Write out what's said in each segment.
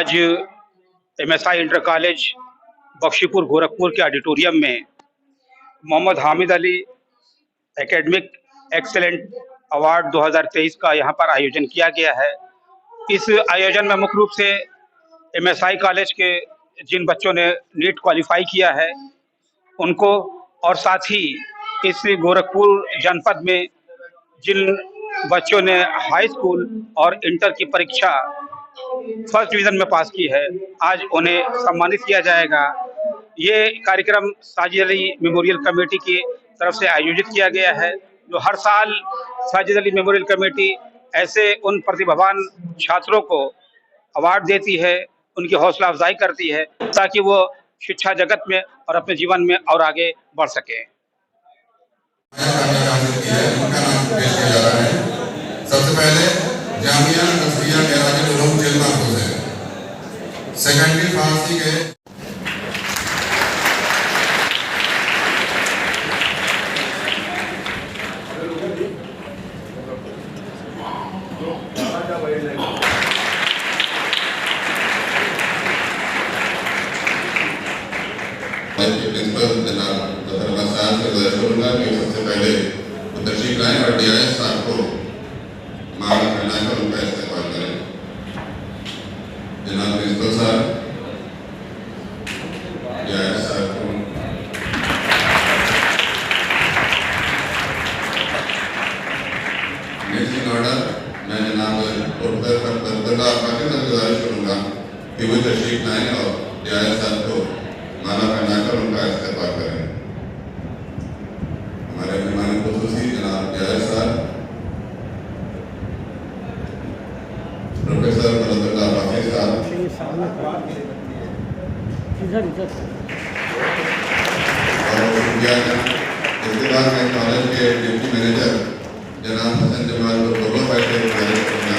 आज MSI inter college Bakhshipur Gorakhpur के auditorium में Mohammad Hamid Ali academic excellent award 2023 का यहाँ पर आयोजन किया गया है। इस आयोजन में मुख्य रूप से MSI कॉलेज के जिन बच्चों ने नीट क्वालिफाई किया है उनको, और साथ ही इस गोरखपुर जनपद में जिन बच्चों ने हाई स्कूल और इंटर की परीक्षा फर्स्ट डिवीज़न में पास की है, आज उन्हें सम्मानित किया जाएगा। ये कार्यक्रम साजिद अली मेमोरियल कमेटी की तरफ से आयोजित किया गया है, जो हर साल साजिद अली मेमोरियल कमेटी ऐसे उन प्रतिभावान छात्रों को अवार्ड देती है, उनकी हौसला अफजाई करती है ताकि वो शिक्षा जगत में और अपने जीवन में और आगे बढ़ सके। सबसे पहले जामिया नसरिया मेराज उलूम जेल महफूज है। सेकेंडरी फारसी के प्रिंसिपल जनाब साहब से गुजारिश करूँगा कि सबसे पहले तशरीफ लाएं और DIS साहब को माला पहनाकर उनका इस्तेमाल करें। जनाब प्रिंसिपल साहब DIS साहब को नेक्स्ट इन ऑर्डर मैं जनाब प्रोफेसर फरदुल्लाह पाकिस्तान से गुजारिश करूँगा कि वो तशरीफ लाएं और DIS साहब को माला पहनाकर उनका इस्तेमाल करें। हमारे मेहमान खुसूसी जनाब DIS साहब प्रोफेसर फरदुल्लाह पाकिस्तान साहब, इसके बाद मैं कॉलेज के डिप्टी मैनेजर जनाब हसन जमाल को दोनों बैठे गुजारिश करूँगा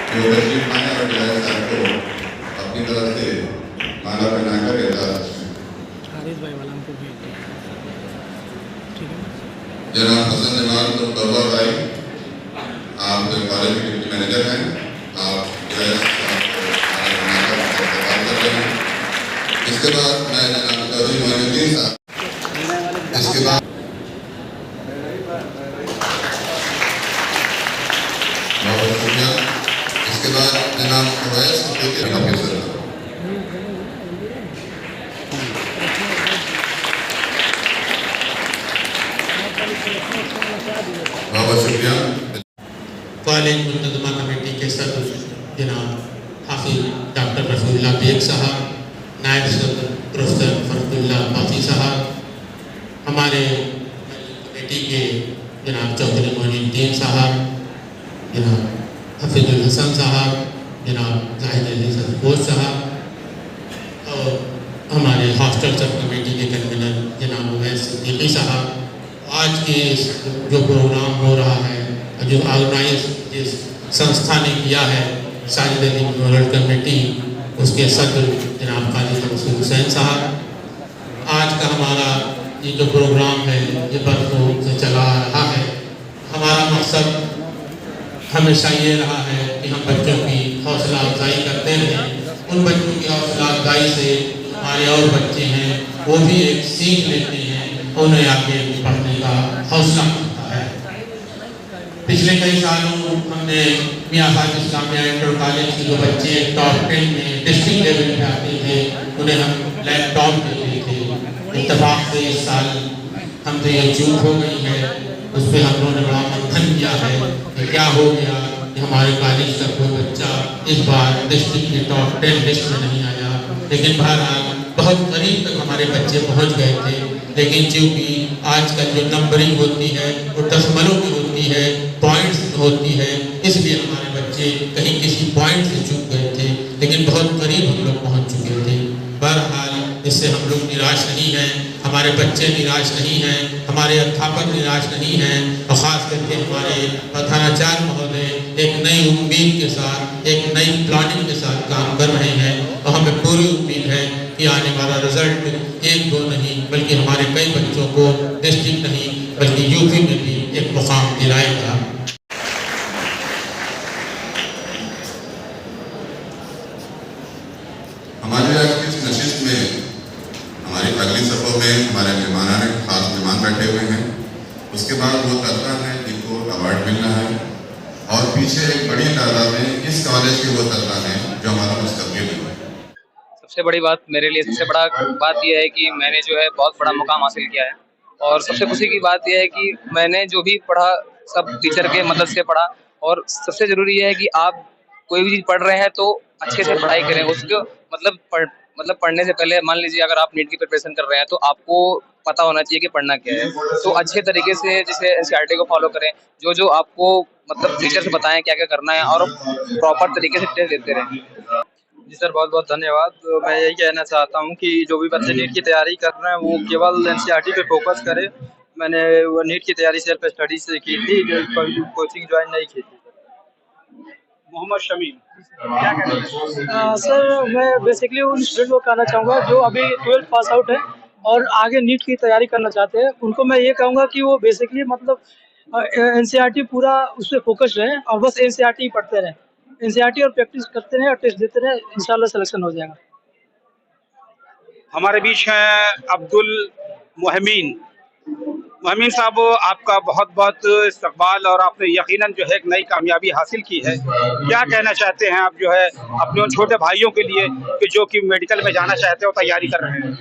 कि वो तशरीफ लाएं और DIS साहब को अपनी तरफ से माला पहनाकर एजाज़ जनाब हसन जमाल तो बाबा भाई, आप कॉलेज के डिप्टी मैनेजर हैं, आप इसके बाद मैं जनाब चौधरी मोइनुद्दीन साहब, इसके बाद बहुत शुक्रिया, इसके बाद जनाब अवैस बहुत शुक्रिया। कॉलेज मुंतज़मा कमेटी के सदस्य जनाब हाफिज डॉक्टर रफीउल्लाह बेग साहब, नायब सदर प्रोफेसर फरदुल्लाह पासी साहब, हमारे कमेटी के जनाब चौधरी मोइनुद्दीन साहब, जनाब हफीजुल हसन साहब, जनाब जाहिद अली सदकोश साहब और हमारे हॉस्टल सब कमेटी के कन्वीनर जनाब उवैस सिद्दीकी साहब। आज के जो प्रोग्राम हो रहा है, जो ऑर्गेनाइज जिस संस्था ने किया है साजिद अली मेमोरियल कमेटी, उसके सदर जनाब काजी मंसूर हुसैन साहब, आज का हमारा ये जो प्रोग्राम है ये बरसों से चला आ रहा है। हमारा मकसद हमेशा ये रहा है कि हम बच्चों की हौसला अफजाई करते रहें। उन बच्चों की हौसला अफजाई से हमारे और बच्चे हैं वो भी एक सीख लेते हैं, उन्हें आगे पढ़ने का हौसला मिलता है। पिछले कई सालों हमने मियां खालिद इस्लामिया इंटर कॉलेज के जो बच्चे टॉप 10 में डिस्ट्रिक्ट लेवल पे आते थे उन्हें हम लैपटॉप देते थे। इत्तेफाक से इस साल हमसे ये चूक हो गई है, उस पर हम लोगों ने बड़ा मंथन किया है कि क्या हो गया कि हमारे कॉलेज का कोई बच्चा इस बार डिस्ट्रिक्ट की टॉप 10 लिस्ट में नहीं आया। लेकिन बहरहाल बहुत करीब तक हमारे बच्चे पहुँच गए थे, लेकिन चूँकि आजकल जो नंबरिंग होती है वो दशमलव की होती है, पॉइंट्स होती है, इसलिए हमारे बच्चे कहीं किसी पॉइंट से चूक गए थे, लेकिन बहुत करीब हम लोग पहुंच चुके थे। बहरहाल इससे हम लोग निराश नहीं हैं, हमारे बच्चे निराश नहीं हैं, हमारे अध्यापक निराश नहीं हैं, और ख़ास करके हमारे प्रधानाचार्य महोदय एक नई उम्मीद के साथ, एक नई प्लानिंग के साथ काम कर रहे हैं, और हमें पूरी उम्मीद है कि आने वाला रिजल्ट 1-2 नहीं बल्कि हमारे कई बच्चों को डिस्ट्रिक्ट नहीं बल्कि यूपी में भी एक मुकाम दिलाएगा। खाली सफ़ों में हमारे मेहमान खास मेहमान बैठे हुए हैं। उसके बाद वो तलबा हैं जिनको अवार्ड मिलना है, और पीछे एक बड़ी तादाद में इस कॉलेज के वो तलबा हैं जो हमारा मुस्तकबिल है। सबसे बड़ी बात मेरे लिए सबसे बड़ा बात यह है कि मैंने जो है बहुत बड़ा मुकाम हासिल किया है, और सबसे खुशी की बात यह है कि मैंने जो भी पढ़ा सब टीचर के मदद से पढ़ा। और सबसे ज़रूरी यह है कि आप कोई भी चीज़ पढ़ रहे हैं तो अच्छे से पढ़ाई करें। उसको मतलब पढ़ने से पहले मान लीजिए अगर आप नीट की प्रिपरेशन कर रहे हैं तो आपको पता होना चाहिए कि पढ़ना क्या है। तो अच्छे तरीके से जैसे एनसीईआरटी को फॉलो करें, जो आपको मतलब टीचर से बताएं क्या क्या करना है, और प्रॉपर तरीके से टेस्ट देते रहें। जी सर, बहुत बहुत धन्यवाद। तो मैं यही कहना चाहता हूँ कि जो भी बच्चे नीट की तैयारी कर रहे हैं वो केवल एनसीईआरटी पे फोकस करें। मैंने वो नीट की तैयारी सेल्फ स्टडी से की थी, कोचिंग ज्वाइन नहीं की थी। मोहम्मद शमीम, क्या कहते हैं? सर मैं बेसिकली उन स्टूडेंट को कहना चाहूँगा जो अभी 12th पास आउट है और आगे नीट की तैयारी करना चाहते हैं, उनको मैं ये कहूँगा कि वो बेसिकली मतलब एनसीईआरटी पूरा उस पर फोकस रहें और बस एनसीईआरटी ही पढ़ते रहें। एनसीईआरटी और प्रैक्टिस करते रहें और टेस्ट देते रहें, इंशाल्लाह सिलेक्शन हो जाएगा। हमारे बीच हैं अब्दुल मोहमीन। मोहमीन साहब, आपका बहुत बहुत इस्तकबाल, और आपने यकीनन जो है एक नई कामयाबी हासिल की है। क्या कहना चाहते हैं आप जो है अपने उन छोटे भाइयों के लिए कि जो कि मेडिकल में जाना चाहते हो, तैयारी कर रहे हैं?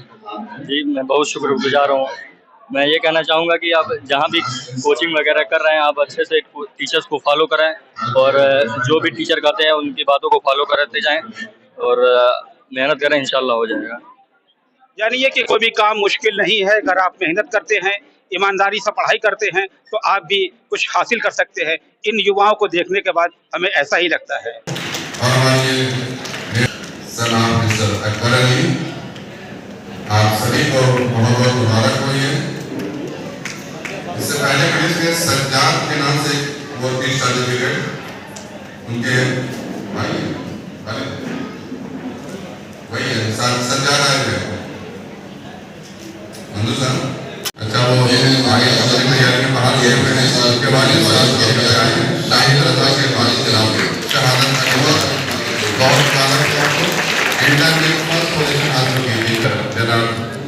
जी, मैं बहुत शुक्रगुजार हूँ। मैं ये कहना चाहूँगा कि आप जहाँ भी कोचिंग वगैरह कर रहे हैं आप अच्छे से टीचर्स को फॉलो करें, और जो भी टीचर कहते हैं उनकी बातों को फॉलो करते जाएं, और मेहनत करें, इंशाल्लाह हो जाएगा। यानी ये कि कोई भी काम मुश्किल नहीं है, अगर आप मेहनत करते हैं, ईमानदारी से पढ़ाई करते हैं तो आप भी कुछ हासिल कर सकते हैं। इन युवाओं को देखने के बाद हमें ऐसा ही लगता है। और हमारे सलाम मिस्टर अकबर अली, आप सभी को बहुत बहुत मुबारक हो। ये इससे पहले पुलिस के सज्जाद के नाम से वो 30 सर्टिफिकेट उनके भाई वही है सज्जाद आए थे हिंदुस्तान। अच्छा, वो ये आगे अपनी तैयारी में बाहर गए हुए हैं। उसके बाद शाहिद रजा के वालिद के नाम पे शहादत अकबर बहुत मुबारक है आपको। इंटरनेशनल पोजीशन हासिल की थी जनाब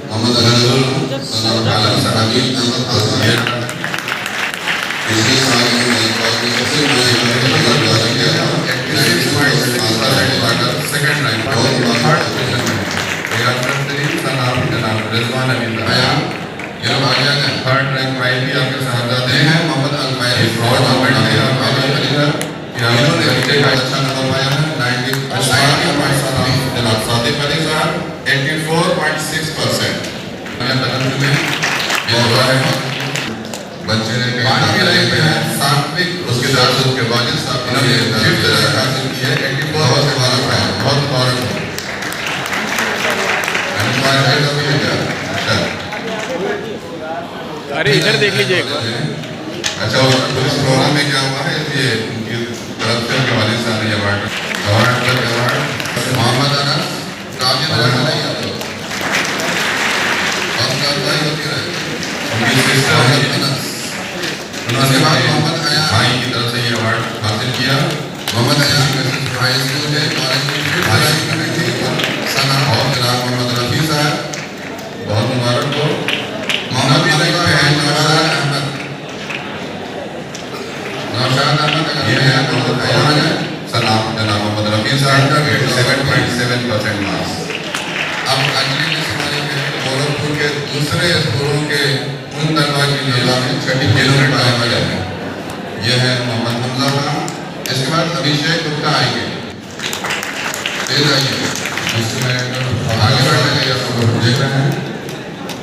मोहम्मद अनजुल सलाम आलम सहाबी अहमद आसिया। इसी साल में सबसे सेकंड रैंक थर्ड पोजीशन में सलाम जनाब रिजवान अली बयान थर्ड रैंक प्राइज भी आपके साहबजादे हैं मोहम्मद अल-फैज़ और मोहम्मद इन्होंने अच्छा नंबर पाया है 90.5 जनाब सादिक अली साहब 84.6%। ये हुआ है बच्चे ने बाकी रैंक पे है सात्विक, उसके साथ उसके वालिद साहब इन्होंने 5th रैंक हासिल की है 84 से वाला पाया। बहुत मुबारक हो। अरे इधर देख लीजिए एक बार। अच्छा, पुलिस प्रोग्राम में क्या हुआ है ये उनकी तरफ से उनके वालिद साहब ने अवार्ड मोहम्मद अनस काबिल नहीं आते होती है उनकी सिस्टर अनस। उन्होंने मोहम्मद अया भाई की तरफ से ये अवार्ड हासिल किया। मोहम्मद अया हाई स्कूल है, कॉलेज में पढ़ाई करने की सना और जनाब मोहम्मद रफी साहब बहुत मुबारक हो। मोहम्मद नौशाद अहमद ये है सलाम जनाब मोहम्मद रफी साहब का 87.7% मार्क्स। अब अगली गोरखपुर के दूसरे स्कूलों के उन तलबा की जिला में छठी खेलों में पाया गया है। ये है मोहम्मद हमजा खान। इसके बाद अभिषेक गुप्ता आएंगे, तेज आइए इसमें आगे बढ़ने देख रहे हैं।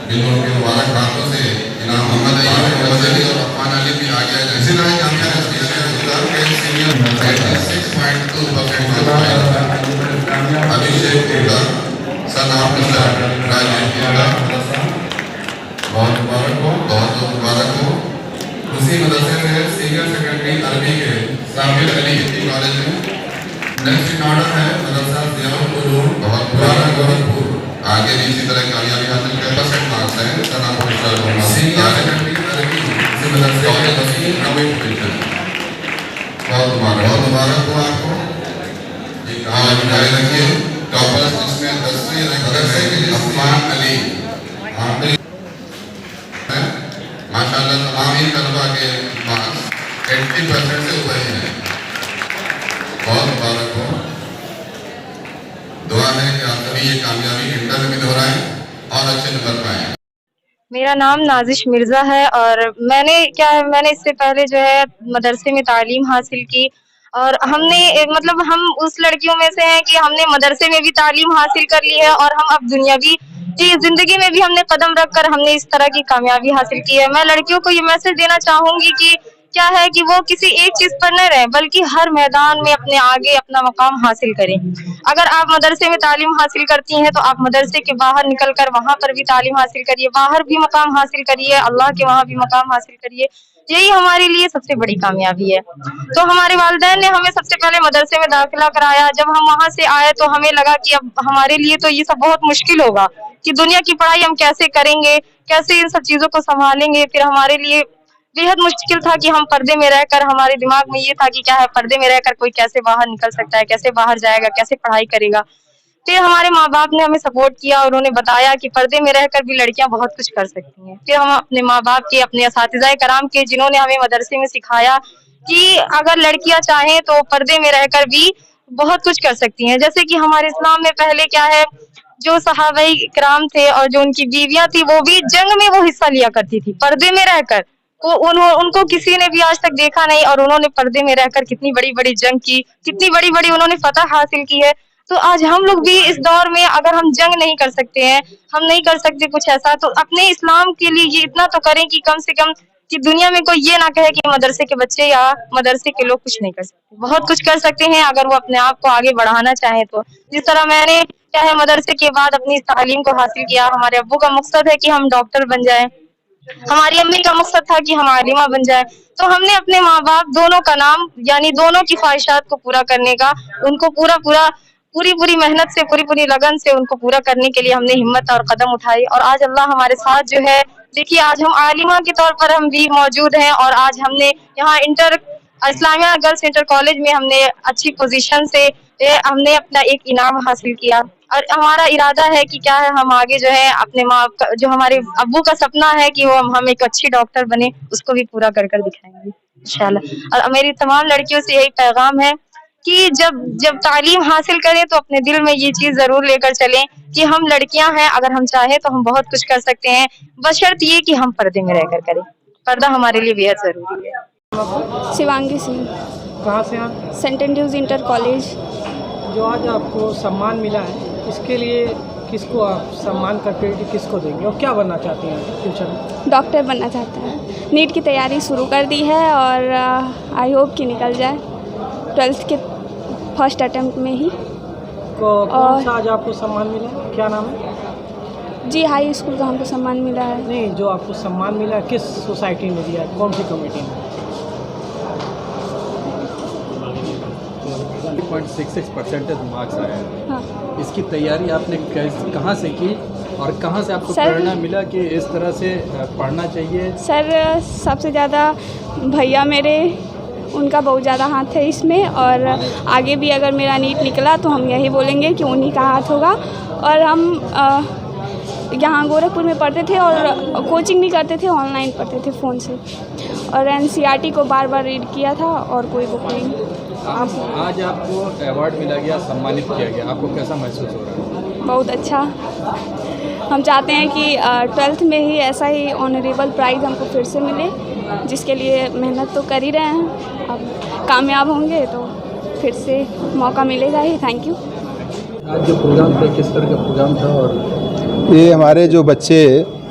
इन लोगों के मुबारक बातों से इनाम मोहम्मद अय्यूब अली और अफान अली भी आ गया है। इसी तरह जानते हैं सीनियर 86.2% अभिषेक गुप्ता सलाम राजेश बहुत मुबारक हो, बहुत बहुत मुबारक हो। उसी मदरसे से सीनियर सेकेंडरी अरबी के साबिर अली कॉलेज में नेक्स्ट इन ऑर्डर है मदरसा ज़ियाउल उलूम बहुत मुबारक गोरखपुर। आगे भी इसी तरह कामयाबी हासिल कर 100% मार्क्स हैं। सलाम सीनियर सेकेंडरी अरबी से मदरसे के वसीम नवी पोजीशन बहुत मुबारक हो आपको। एक आवाज जारी रखिए। टॉपर्स जिसमें 10वीं रैंक पर है अफान अली वहाँ पे माशाल्लाह तमाम ही तलबा के मार्क्स 80% से ऊपर ही हैं। बहुत मुबारक हो। दुआ है कि आप सभी ये कामयाबी इंटर में भी दोहराएं और अच्छे नंबर पाएं। मेरा नाम नाजिश मिर्ज़ा है और मैंने इससे पहले जो है मदरसे में तालीम हासिल की और मतलब हम उस लड़कियों में से हैं कि हमने मदरसे में भी तालीम हासिल कर ली है और हम अब दुनियावी जिंदगी में भी हमने कदम रखकर हमने इस तरह की कामयाबी हासिल की है। मैं लड़कियों को ये मैसेज देना चाहूंगी कि क्या है कि वो किसी एक चीज पर न रहे बल्कि हर मैदान में अपने आगे अपना मकाम हासिल करें। अगर आप मदरसे में तालीम हासिल करती हैं तो आप मदरसे के बाहर निकलकर वहां पर भी तालीम हासिल करिए, बाहर भी मकाम हासिल करिए, अल्लाह के वहां भी मकाम हासिल करिए। यही हमारे लिए सबसे बड़ी कामयाबी है। तो हमारे वालिदैन ने हमें सबसे पहले मदरसे में दाखिला कराया। जब हम वहां से आए तो हमें लगा कि अब हमारे लिए तो ये सब बहुत मुश्किल होगा कि दुनिया की पढ़ाई हम कैसे करेंगे, कैसे इन सब चीजों को संभालेंगे। फिर हमारे लिए बेहद मुश्किल था कि हम पर्दे में रहकर, हमारे दिमाग में ये था कि क्या है पर्दे में रहकर कोई कैसे बाहर निकल सकता है, कैसे बाहर जाएगा, कैसे पढ़ाई करेगा। फिर हमारे माँ बाप ने हमें सपोर्ट किया और उन्होंने बताया कि पर्दे में रहकर भी लड़कियां बहुत कुछ कर सकती हैं। फिर हम अपने माँ बाप के, अपने असातिज़ाए कराम के, जिन्होंने हमें मदरसे में सिखाया कि अगर लड़कियां चाहें तो पर्दे में रहकर भी बहुत कुछ कर सकती हैं। जैसे कि हमारे इस्लाम में पहले क्या है, जो सहाबाई किराम थे और जो उनकी बीवियां थी वो भी जंग में वो हिस्सा लिया करती थी पर्दे में रहकर। उनको किसी ने भी आज तक देखा नहीं और उन्होंने पर्दे में रहकर कितनी बड़ी बड़ी जंग की, कितनी बड़ी बड़ी उन्होंने फतह हासिल की है। तो आज हम लोग भी इस दौर में अगर हम जंग नहीं कर सकते हैं, हम नहीं कर सकते कुछ ऐसा, तो अपने इस्लाम के लिए ये इतना तो करें कि कम से कम कि दुनिया में कोई ये ना कहे कि मदरसे के बच्चे या मदरसे के लोग कुछ नहीं कर सकते। बहुत कुछ कर सकते हैं अगर वो अपने आप को आगे बढ़ाना चाहे तो। जिस तरह मैंने क्या है मदरसे के बाद अपनी तालीम को हासिल किया। हमारे अब्बू का मकसद है कि हम डॉक्टर बन जाएं, हमारी अम्मी का मकसद था कि हम आलिमा बन जाए। तो हमने अपने माँ बाप दोनों का नाम यानी दोनों की ख्वाहिशात को पूरा करने का, उनको पूरी मेहनत से, पूरी लगन से उनको पूरा करने के लिए हमने हिम्मत और कदम उठाई। और आज अल्लाह हमारे साथ जो है, देखिए आज हम आलिमा के तौर पर हम भी मौजूद हैं और आज हमने यहाँ इस्लामिया गर्ल्स इंटर कॉलेज में हमने अच्छी पोजीशन से हमने अपना एक इनाम हासिल किया। और हमारा इरादा है कि क्या है हम आगे जो है अपने जो हमारे अब्बू का सपना है कि वो हम एक अच्छी डॉक्टर बने, उसको भी पूरा कर दिखाएंगे इंशाल्लाह। और मेरी तमाम लड़कियों से यही पैगाम है कि जब तालीम हासिल करें तो अपने दिल में ये चीज जरूर लेकर चलें कि हम लड़कियां हैं, अगर हम चाहें तो हम बहुत कुछ कर सकते हैं, बशर्त ये कि हम पर्दे में रहकर करें। पर्दा हमारे लिए बेहद जरूरी है। शिवांगी सिंह। कहाँ से आप? Saint Andrews inter college. जो आज आपको सम्मान मिला है, इसके लिए किसको आप सम्मान का क्रेडिट किसको देंगे और क्या बनना चाहती हैं फ्यूचर में? डॉक्टर बनना चाहते हैं। नीट की तैयारी शुरू कर दी है और आई होप कि निकल जाए 12th के फर्स्ट अटेम्प्ट में ही। कौन सा आज आपको सम्मान मिला है, क्या नाम है? जी हाई स्कूल का हमको सम्मान मिला है। नहीं, जो आपको सम्मान मिला है किस सोसाइटी में दिया है, कौन सी कमेटी में? 0.66% मार्क्स आए हैं। हाँ। इसकी तैयारी आपने कहाँ से की और कहाँ से आपको प्रेरणा मिला कि इस तरह से पढ़ना चाहिए? सर सबसे ज़्यादा भैया मेरे, उनका बहुत ज़्यादा हाथ है इसमें और आगे भी अगर मेरा नीट निकला तो हम यही बोलेंगे कि उन्हीं का हाथ होगा। और हम यहाँ गोरखपुर में पढ़ते थे और कोचिंग नहीं करते थे, ऑनलाइन पढ़ते थे फ़ोन से और NCERT को बार रीड किया था और कोई बुक नहीं। आज आपको अवार्ड मिला गया, सम्मानित किया गया, आपको कैसा महसूस हो रहा है? बहुत अच्छा। हम चाहते हैं कि 12th में ही ऐसा ही ऑनरेबल प्राइज़ हमको फिर से मिले, जिसके लिए मेहनत तो कर ही रहे हैं। अब कामयाब होंगे तो फिर से मौका मिलेगा ही। Thank you. आज जो प्रोग्राम था किस तरह का प्रोग्राम था? और ये हमारे जो बच्चे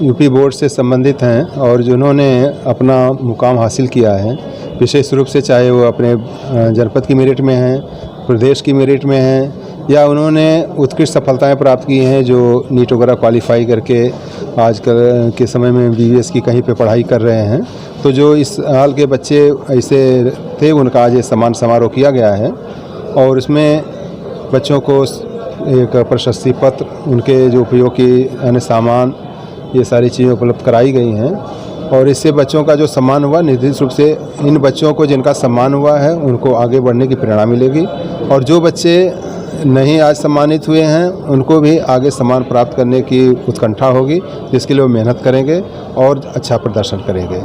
यूपी बोर्ड से संबंधित हैं और जिन्होंने अपना मुकाम हासिल किया है, विशेष रूप से चाहे वो अपने जनपद की मेरिट में हैं, प्रदेश की मेरिट में हैं या उन्होंने उत्कृष्ट सफलताएं प्राप्त की हैं, जो नीट वगैरह क्वालिफाई करके आजकल के समय में BBS की कहीं पे पढ़ाई कर रहे हैं। तो जो इस हाल के बच्चे ऐसे थे, उनका आज ये सम्मान समारोह किया गया है और इसमें बच्चों को एक प्रशस्ति पत्र, उनके जो उपयोग की अन्य सामान, ये सारी चीज़ें उपलब्ध कराई गई हैं। और इससे बच्चों का जो सम्मान हुआ, निश्चित रूप से इन बच्चों को जिनका सम्मान हुआ है उनको आगे बढ़ने की प्रेरणा मिलेगी। और जो बच्चे नहीं आज सम्मानित हुए हैं उनको भी आगे सम्मान प्राप्त करने की उत्कंठा होगी, जिसके लिए वो मेहनत करेंगे और अच्छा प्रदर्शन करेंगे।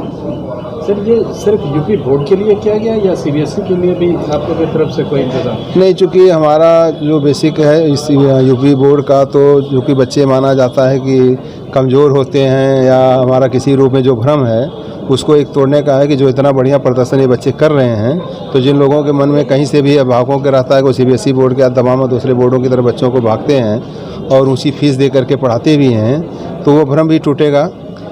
सर ये सिर्फ यूपी बोर्ड के लिए किया गया या सीबीएसई के लिए भी आपकी तरफ से कोई इंतजाम? नहीं, चूँकि हमारा जो बेसिक है इस यूपी बोर्ड का, तो जो कि बच्चे माना जाता है कि कमज़ोर होते हैं या हमारा किसी रूप में जो भ्रम है उसको एक तोड़ने का है कि जो इतना बढ़िया प्रदर्शन ये बच्चे कर रहे हैं, तो जिन लोगों के मन में कहीं से भी अभिभावकों के रहता है कि सीबीएसई बोर्ड के तमाम दूसरे बोर्डों की तरफ बच्चों को भागते हैं और ऊँची फीस दे करके पढ़ाते भी हैं, तो वो भ्रम भी टूटेगा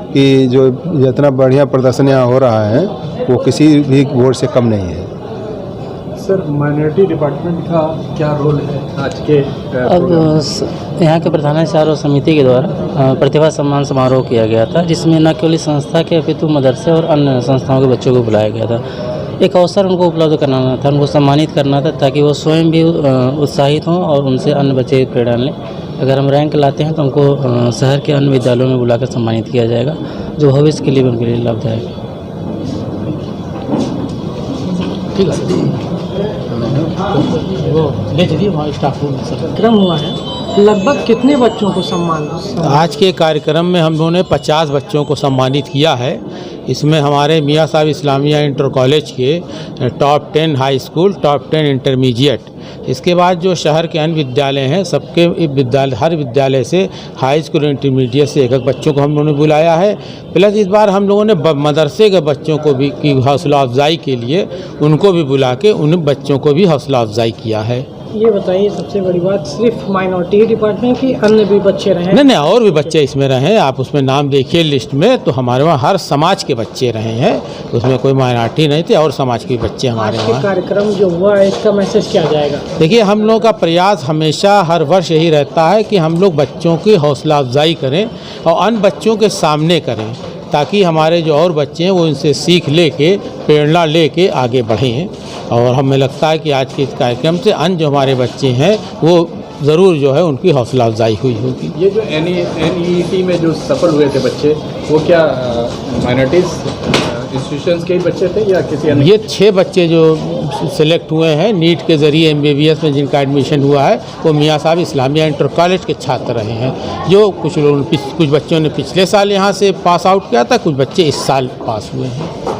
कि जो जितना बढ़िया प्रदर्शन यहाँ हो रहा है वो किसी भी बोर्ड से कम नहीं है। सर माइनॉरिटी डिपार्टमेंट का क्या रोल है आज के अब यहाँ के प्रधानाचार्य और समिति के द्वारा प्रतिभा सम्मान समारोह किया गया था, जिसमें न केवल संस्था के अपितु मदरसे और अन्य संस्थाओं के बच्चों को बुलाया गया था। एक अवसर उनको उपलब्ध कराना था, उनको सम्मानित करना था ताकि वो स्वयं भी उत्साहित हों और उनसे अन्य बच्चे प्रेरणा लें। अगर हम रैंक लाते हैं तो हमको शहर के अन्य विद्यालयों में बुलाकर सम्मानित किया जाएगा, जो भविष्य के लिए उनके लिए लाभदायक है। ठीक है, वो ले चलिए वहाँ स्टाफ रूम में कार्यक्रम हुआ है। लगभग कितने बच्चों को सम्मान? आज के कार्यक्रम में हम लोगों ने 50 बच्चों को सम्मानित किया है। इसमें हमारे मियाँ साहब इस्लामिया इंटर कॉलेज के top 10 high school, top 10 intermediate, इसके बाद जो शहर के अन्य विद्यालय हैं सबके विद्यालय, हर विद्यालय से हाई स्कूल इंटरमीडिएट से एक बच्चों को हम लोगों ने बुलाया है। प्लस इस बार हम लोगों ने मदरसे के बच्चों को भी की हौसला अफजाई के लिए उनको भी बुला के उन बच्चों को भी हौसला अफजाई किया है। ये बताइए सबसे बड़ी बात, सिर्फ माइनॉरिटी डिपार्टमेंट की अन्य भी बच्चे रहे? नहीं, और भी बच्चे इसमें रहे हैं। आप उसमें नाम देखिए लिस्ट में, तो हमारे वहाँ हर समाज के बच्चे रहे हैं, उसमें कोई माइनॉरिटी नहीं थे, और समाज के बच्चे हमारे वहाँ। कार्यक्रम जो हुआ है इसका मैसेज क्या जाएगा? देखिए, हम लोगों का प्रयास हमेशा हर वर्ष यही रहता है कि हम लोग बच्चों की हौसला अफजाई करें और अन्य बच्चों के सामने करें, ताकि हमारे जो और बच्चे हैं वो इनसे सीख लेके, प्रेरणा लेके आगे बढ़ें। और हमें लगता है कि आज के इस कार्यक्रम से अन्य जो हमारे बच्चे हैं वो ज़रूर जो है उनकी हौसला अफजाई हुई होगी। ये जो NEET में जो सफल हुए थे बच्चे, वो क्या माइनॉरिटीज़ इंस्टीट्यूशंस के ही बच्चे थे या किसी अन्य? ये 6 बच्चे जो सिलेक्ट हुए हैं नीट के ज़रिए MBBS में जिनका एडमिशन हुआ है, वो मियाँ साहब इस्लामिया इंटर कॉलेज के छात्र रहे हैं। जो कुछ बच्चों ने पिछले साल यहाँ से पास आउट किया था, कुछ बच्चे इस साल पास हुए हैं।